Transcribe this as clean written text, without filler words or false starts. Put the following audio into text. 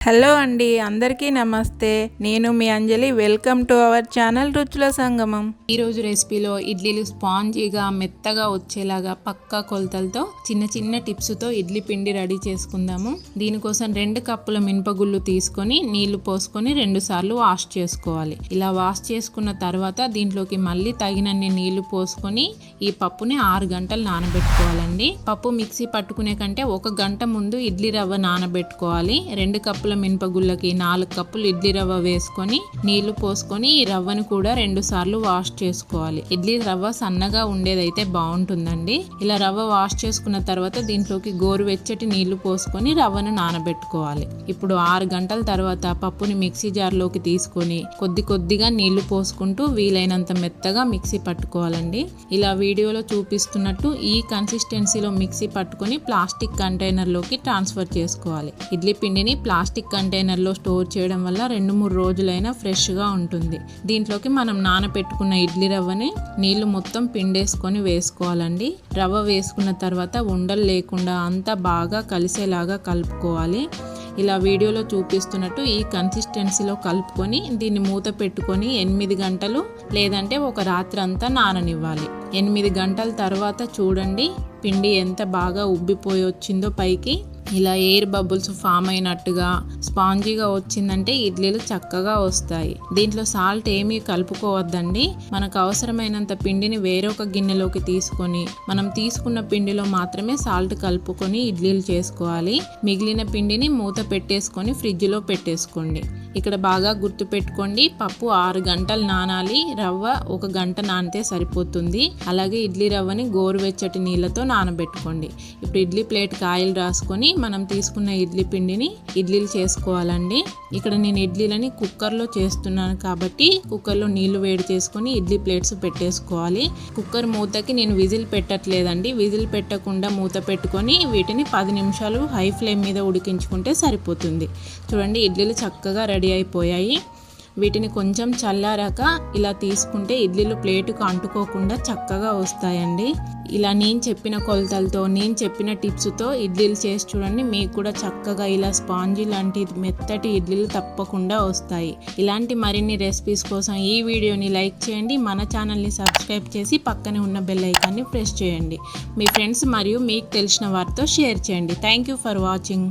Hello అండి, అందరికీ నమస్తే. నేను మీ అంజలి. వెల్కమ్ టు అవర్ ఛానల్ రుచుల సంగమం. ఈరోజు రెసిపీలో ఇడ్లీలు స్పాంజీగా మెత్తగా వచ్చేలాగా పక్కా కొలతలతో చిన్న చిన్న టిప్స్తో ఇడ్లీ పిండి రెడీ చేసుకుందాము. దీనికోసం 2 కప్పుల మినపగుళ్ళు తీసుకొని నీళ్లు పోసుకొని 2 సార్లు వాష్ చేసుకోవాలి. ఇలా వాష్ చేసుకున్న తర్వాత దీంట్లోకి మళ్ళీ తగినన్ని నీళ్లు పోసుకొని ఈ పప్పుని 6 గంటలు నానబెట్టుకోవాలండి. పప్పు మిక్సీ పట్టుకునే కంటే 1 గంట ముందు ఇడ్లీ రవ్వ నానబెట్టుకోవాలి. 2 కప్పుల మినపగుళ్ళకి 4 కప్పులు ఇడ్లీ రవ్వ వేసుకొని నీళ్లు పోసుకొని ఈ రవ్వను కూడా 2 సార్లు వాష్ చేసుకోవాలి. ఇడ్లీ రవ్వ సన్నగా ఉండేదైతే బాగుంటుందండి. ఇలా రవ్వ వాష్ చేసుకున్న తర్వాత దీంట్లోకి గోరువెచ్చటి నీళ్లు పోసుకొని రవ్వను నానబెట్టుకోవాలి. ఇప్పుడు 6 గంటల తర్వాత పప్పుని మిక్సీ జార్లోకి తీసుకొని కొద్దిగా నీళ్లు పోసుకుంటూ వీలైనంత మెత్తగా మిక్సీ పట్టుకోవాలండి. ఇలా వీడియోలో చూపిస్తున్నట్టు ఈ కన్సిస్టెన్సీలో మిక్సీ పట్టుకొని ప్లాస్టిక్ కంటైనర్లోకి ట్రాన్స్ఫర్ చేసుకోవాలి. ఇడ్లీ పిండిని ప్లాస్టిక్ కంటైనర్లో స్టోర్ చేయడం వల్ల 2-3 రోజులైనా ఫ్రెష్గా ఉంటుంది. దీంట్లోకి మనం నానబెట్టుకున్న ఇడ్లీ రవ్వని నీళ్లు మొత్తం పిండేసుకొని వేసుకోవాలండి. రవ్వ వేసుకున్న తర్వాత ఉండలు లేకుండా అంతా బాగా కలిసేలాగా కలుపుకోవాలి. ఇలా వీడియోలో చూపిస్తున్నట్టు ఈ కన్సిస్టెన్సీలో కలుపుకొని దీన్ని మూత పెట్టుకొని 8 గంటలు లేదంటే ఒక రాత్రి అంతా నాననివ్వాలి. 8 గంటల తర్వాత చూడండి పిండి ఎంత బాగా ఉబ్బిపోయి వచ్చిందో పైకి. ఇలా ఎయిర్ బబుల్స్ ఫామ్ అయినట్టుగా స్పాంజీగా వచ్చిందంటే ఇడ్లీలు చక్కగా వస్తాయి. దీంట్లో సాల్ట్ ఏమీ కలుపుకోవద్దండి. మనకు అవసరమైనంత పిండిని వేరొక గిన్నెలోకి తీసుకొని మనం తీసుకున్న పిండిలో మాత్రమే సాల్ట్ కలుపుకొని ఇడ్లీలు చేసుకోవాలి. మిగిలిన పిండిని మూత పెట్టేసుకొని ఫ్రిడ్జ్లో పెట్టేసుకోండి. ఇక్కడ బాగా గుర్తు పెట్టుకోండి, పప్పు 6 గంటలు నానాలి, రవ్వ 1 గంట నానితే సరిపోతుంది. అలాగే ఇడ్లీ రవ్వని గోరువెచ్చటి నీళ్ళతో నానబెట్టుకోండి. ఇప్పుడు ఇడ్లీ ప్లేట్కి ఆయిల్ రాసుకొని మనం తీసుకున్న ఇడ్లీ పిండిని ఇడ్లీలు చేసుకోవాలండి. ఇక్కడ నేను ఇడ్లీలని కుక్కర్లో చేస్తున్నాను కాబట్టి కుక్కర్లో నీళ్లు వేడి చేసుకొని ఇడ్లీ ప్లేట్స్ పెట్టేసుకోవాలి. కుక్కర్ మూతకి నేను విజిల్ పెట్టట్లేదండి. విజిల్ పెట్టకుండా మూత పెట్టుకొని వీటిని 10 నిమిషాలు హై ఫ్లేమ్ మీద ఉడికించుకుంటే సరిపోతుంది. చూడండి ఇడ్లీలు చక్కగా రెడీ అయిపోయాయి. వీటిని కొంచెం చల్లారాక ఇలా తీసుకుంటే ఇడ్లీలు ప్లేటుకు అంటుకోకుండా చక్కగా వస్తాయండి. ఇలా నేను చెప్పిన కొలతలతో నేను చెప్పిన టిప్స్తో ఇడ్లీలు చేసి చూడండి, మీకు కూడా చక్కగా ఇలా స్పాంజీ లాంటి మెత్తటి ఇడ్లీలు తప్పకుండా వస్తాయి. ఇలాంటి మరిన్ని రెసిపీస్ కోసం ఈ వీడియోని లైక్ చేయండి, మన ఛానల్ని సబ్స్క్రైబ్ చేసి పక్కనే ఉన్న బెల్ ఐకాన్ని ప్రెస్ చేయండి. మీ ఫ్రెండ్స్ మరియు మీకు తెలిసిన వారితో షేర్ చేయండి. Thank you for watching.